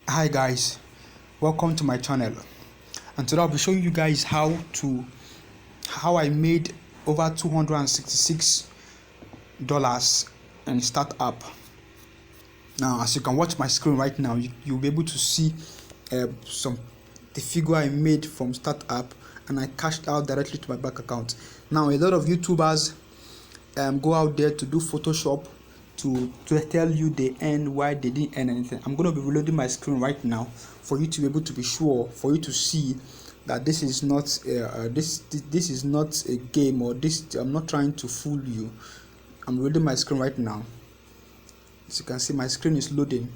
Hi guys, welcome to my channel, and today I'll be showing you guys how I made over $266 in startApp. Now as you can watch my screen right now, you'll be able to see the figure I made from startApp, and I cashed out directly to my bank account. Now a lot of YouTubers go out there to do Photoshop to tell you they earn why they didn't earn anything. I'm going to be reloading my screen right now for you to be able to be sure, for you to see that this is not this is not a game, or this I'm not trying to fool you. I'm reloading my screen right now. As you can see, my screen is loading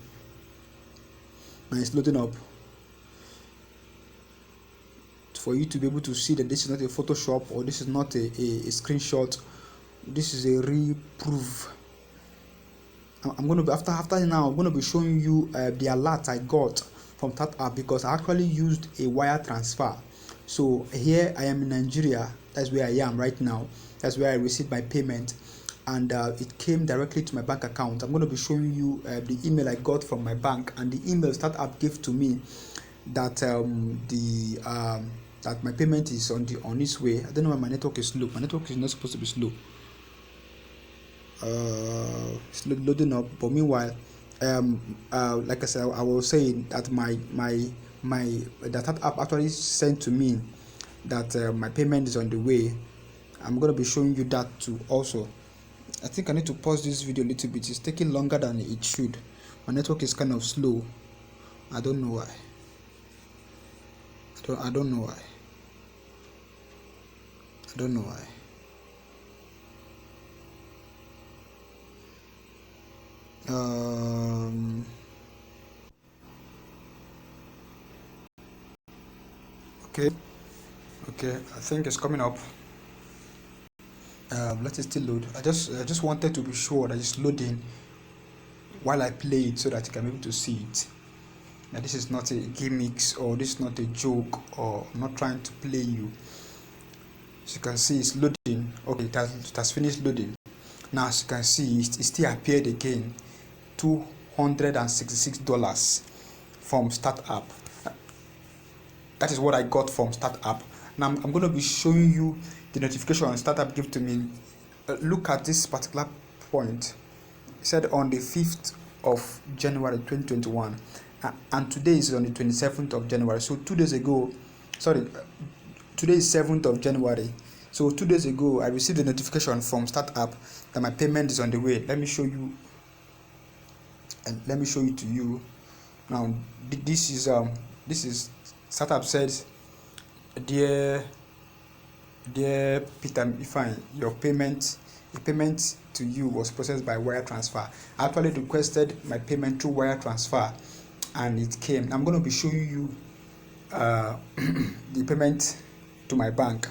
and it's loading up for you to be able to see that this is not a Photoshop, or this is not a screenshot. This is a real proof. I'm going to be after now I'm going to be showing you the alert I got from startApp, because I actually used a wire transfer. So here I am in Nigeria. That's where I am right now. That's where I received my payment, and it came directly to my bank account. I'm going to be showing you the email I got from my bank, and the email startApp gave to me that that my payment is on its way. I don't know why my network is slow. My network is not supposed to be slow. It's loading up, but meanwhile, like I said, I was saying that the startApp actually sent to me that my payment is on the way. I'm going to be showing you that too also. I think I need to pause this video a little bit. It's taking longer than it should. My network is kind of slow. I don't know why. I don't know why. I don't know why. Okay, I think it's coming up. Let it still load. I just wanted to be sure that it's loading while I play it, so that you can be able to see it. Now this is not a gimmick, or this is not a joke, or I'm not trying to play you. As you can see, it's loading. Okay, it has finished loading. Now as you can see, it still appeared again, $266 from startApp. That is what I got from startApp. Now I'm going to be showing you the notification startApp gave to me. Look at this particular point. It said on the 5th of January 2021, and today is on the 27th of January. So 2 days ago, sorry, today is 7th of January. So 2 days ago, I received a notification from startApp that my payment is on the way. Let me show you, and let me show it to you. Now this is startApp says, dear Peter Ifeanyi, your payment to you was processed by wire transfer. I actually requested my payment through wire transfer, and it came. I'm going to be showing you the payment to my bank.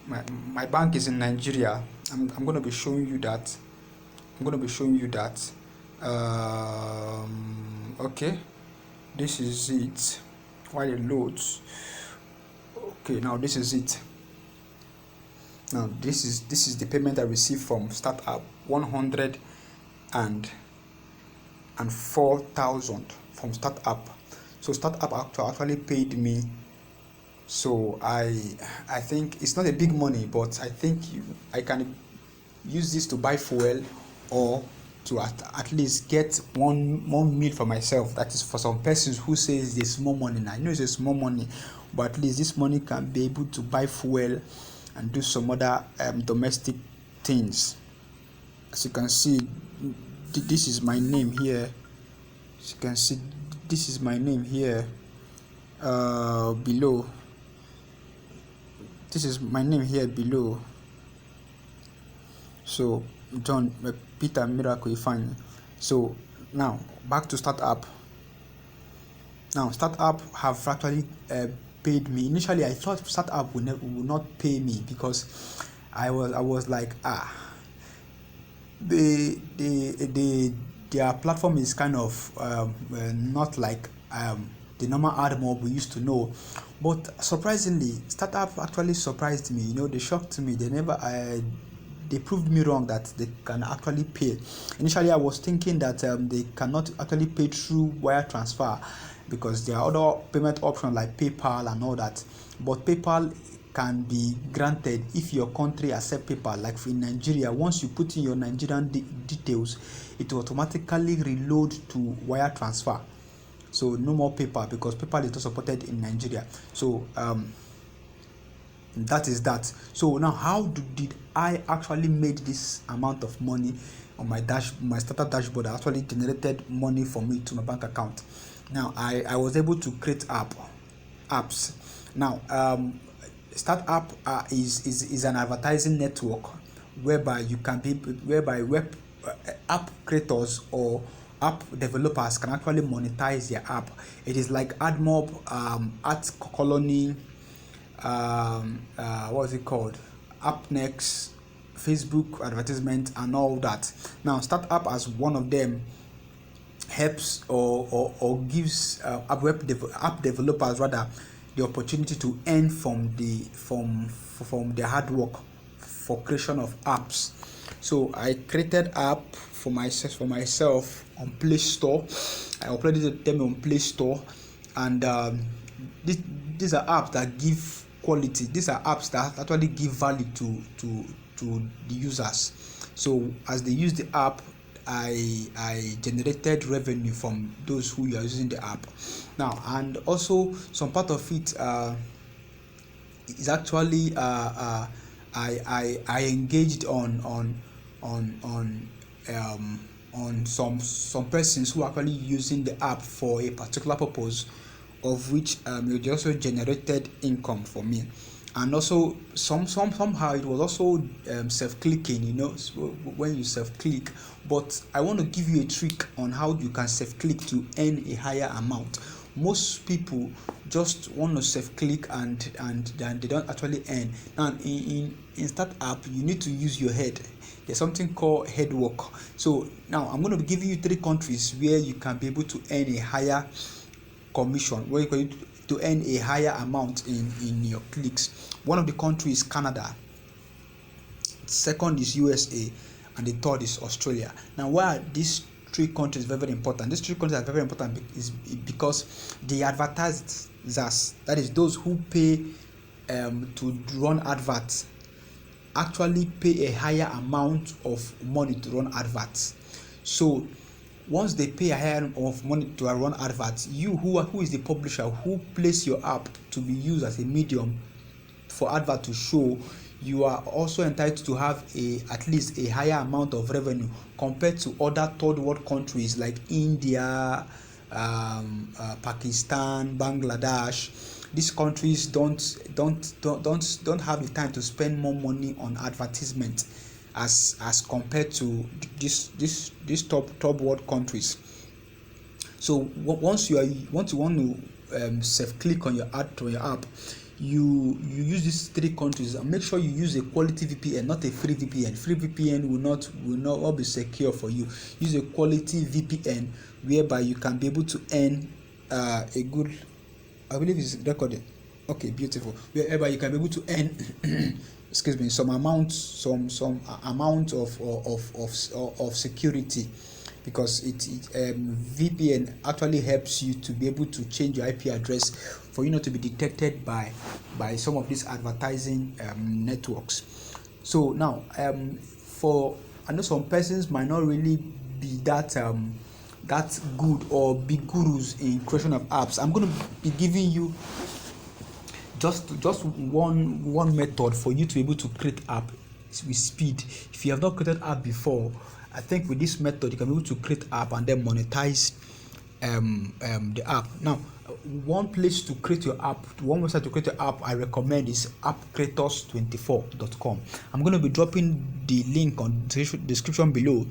My bank is in Nigeria. I'm going to be showing you that. Okay, this is it. While it loads. Okay, now this is it. Now this is the payment I received from startApp, 104,000 from startApp. So startApp actually paid me. So I think it's not a big money, but I think I can use this to buy fuel, or to at least get one meal for myself. That is for some persons who says it's small money. Now I know it's a small money, but at least this money can be able to buy fuel and do some other domestic things. As you can see, this is my name here. As you can see, this is my name here below. This is my name here below. So John Peter Miracle Ifeanyi. So now back to startApp. Now startApp have actually paid me. Initially I thought startApp would not pay me, because I was like, their platform is kind of not like the normal AdMob we used to know. But surprisingly, startApp actually surprised me. They shocked me. they proved me wrong that they can actually pay. Initially I was thinking that they cannot actually pay through wire transfer because there are other payment options like PayPal and all that, but PayPal can be granted if your country accept PayPal. Like in Nigeria, once you put in your Nigerian details, it will automatically reload to wire transfer. So no more PayPal because PayPal is not supported in Nigeria. So that is that. So now how did I actually made this amount of money on my startup dashboard? I actually generated money for me to my bank account. Now I was able to create apps. Now startApp is an advertising network whereby you can be whereby web app creators or app developers can actually monetize their app. It is like AdMob, Art Colony, what is it called, AppNext, Facebook advertisement and all that. Now startApp as one of them helps or gives app developers rather the opportunity to earn from the hard work for creation of apps. So I created app for myself on Play Store. I uploaded them on Play Store, and these are apps that give quality. These are apps that actually give value to the users. So as they use the app, I generated revenue from those who are using the app. Now, and also some part of it is actually I engaged on some persons who are actually using the app for a particular purpose, of which it also generated income for me. And also somehow it was also self-clicking, when you self-click. But I want to give you a trick on how you can self-click to earn a higher amount. Most people just want to self-click and then they don't actually earn. Now in startApp, you need to use your head. There's something called head work. So now I'm going to be giving you 3 countries where you can be able to earn a higher commission, where you can to earn a higher amount in your clicks. One of the countries is Canada, second is USA, and the third is Australia. Now why are these 3 countries very important? These 3 countries are very important because the advertisers, that is those who pay to run adverts, actually pay a higher amount of money to run adverts. So once they pay a higher amount of money to run adverts, you who is the publisher who place your app to be used as a medium for advert to show, you are also entitled to have at least a higher amount of revenue compared to other third world countries like India, Pakistan, Bangladesh. These countries don't have the time to spend more money on advertisement as compared to these top world countries. So once you want to self-click on your app, you use these 3 countries, and make sure you use a quality VPN, not a free VPN. Free VPN will not be secure for you. Use a quality VPN whereby you can be able to earn a good, I believe it's recorded. Okay, beautiful. Whereby you can be able to earn excuse me, some amount of security, because VPN actually helps you to be able to change your IP address for you not to be detected by some of these advertising networks. So now I know some persons might not really be that good or be gurus in creation of apps. I'm going to be giving you just one method for you to be able to create app with speed. If you have not created app before, I think with this method you can be able to create app and then monetize the app. Now one place to create your app, one website to create your app I recommend is appcreators24.com. I'm going to be dropping the link on the description below,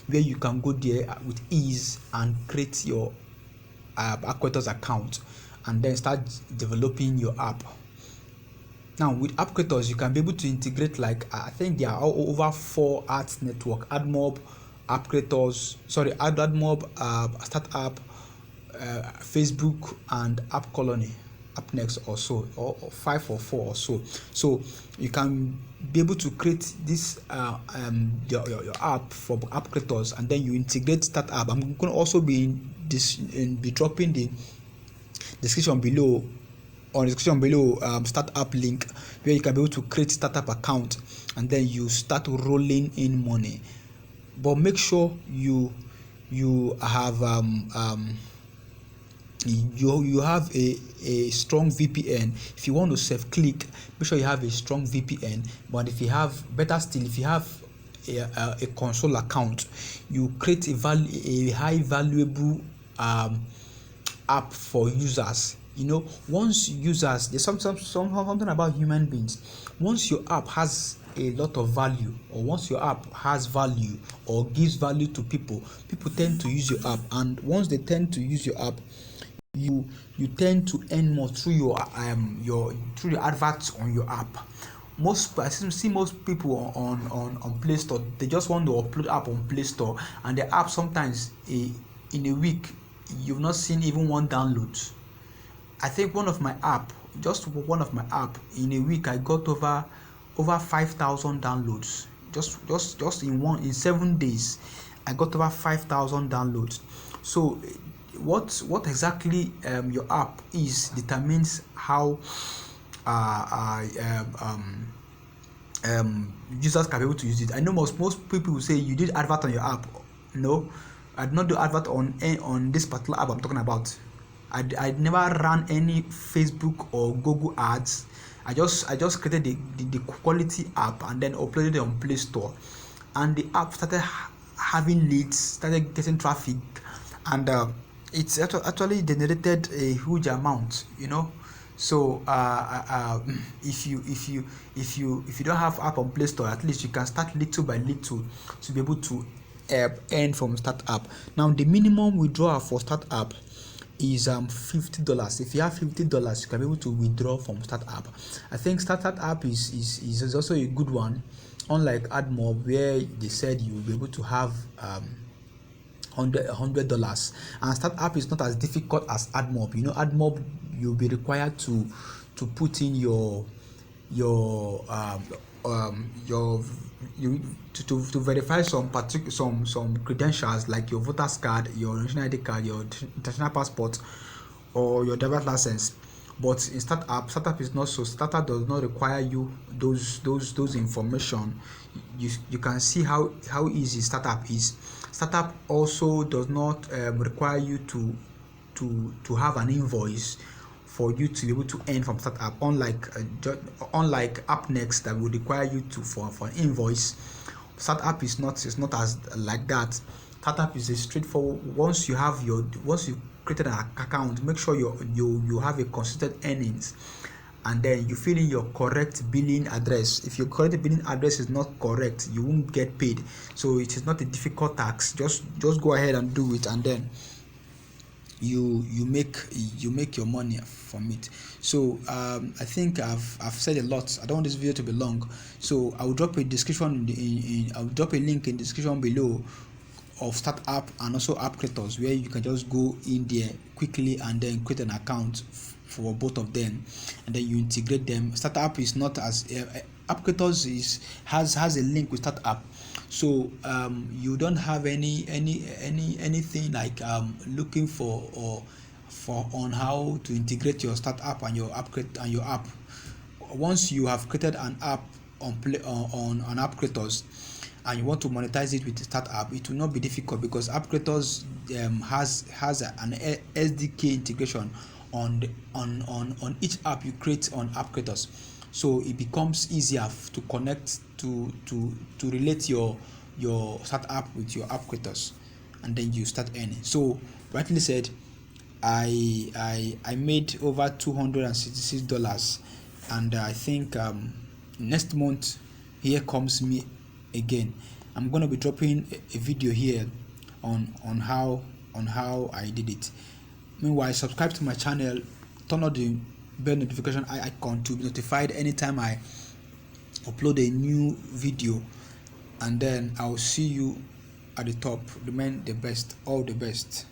where you can go there with ease and create your App Creators account and then start developing your app. Now with App Creators, you can be able to integrate, like I think there are over 4 ads network: AdMob, App Creators, AdMob, startApp, Facebook, and App Colony. up next or so, or 5 or 4 or so. So you can be able to create this your app for app creators, and then you integrate startApp. I'm going to also be be dropping the description below startup link, where you can be able to create startup account, and then you start rolling in money. But make sure you have you have a strong VPN. If you want to self click, make sure you have a strong VPN. But if you have, better still, if you have a console account, you create a high valuable app for users. Once users, there's something about human beings. Once your app has a lot of value, or once your app has value or gives value to people tend to use your app. And once they tend to use your app, you tend to earn more through your through the adverts on your app. I see most people on Play Store, they just want to upload app on Play Store, and the app sometimes in a week you've not seen even one download. I think one of my app in a week I got over 5,000 downloads. Just in 7 days I got over 5,000 downloads. So what exactly your app is determines how users can be able to use it. I know most people will say, you did advert on your app. No, I did not do advert on this particular app I'm talking about. I never ran any Facebook or Google ads. I just created the quality app and then uploaded it on Play Store, and the app started having leads, started getting traffic, and it's actually generated a huge amount. So if you don't have app on Play Store, at least you can start little by little to be able to earn from startApp. Now the minimum withdrawal for startApp is $50. If you have $50, you can be able to withdraw from startApp. I think startApp is also a good one, unlike AdMob, where they said you will be able to have $100. And startApp is not as difficult as AdMob. AdMob, you'll be required to put in your to verify some credentials, like your voter's card, your national ID card, your international passport, or your driver's license. But in startup is not so. Startup does not require you those information. You can see how easy startup is. Startup also does not require you to have an invoice for you to be able to earn from startup, unlike AppNext that would require you for an invoice. Startup is not as like that. Startup is a straightforward. Once you created an account, make sure you have a consistent earnings, and then you fill in your correct billing address. If your correct billing address is not correct, you won't get paid. So it is not a difficult task. Just go ahead and do it, and then you make your money from it. So I think I've said a lot. I don't want this video to be long, so I will drop a description I'll drop a link in the description below of startApp and also app creators, where you can just go in there quickly and then create an account for both of them, and then you integrate them. startApp is not as app creators has a link with startApp, so you don't have anything like looking for on how to integrate your startApp and your app. Once you have created an app on app creators and you want to monetize it with startApp, it will not be difficult, because app creators has an SDK integration on each app you create on app creators. So it becomes easier to connect to relate your startApp with your app creators, and then you start earning. So rightly said, I made over $266, and I think next month here comes me again. I'm going to be dropping a video here on how I did it. Meanwhile, subscribe to my channel, turn on the bell notification icon to be notified anytime I upload a new video, and then I'll see you at the top. Remain the best. All the best.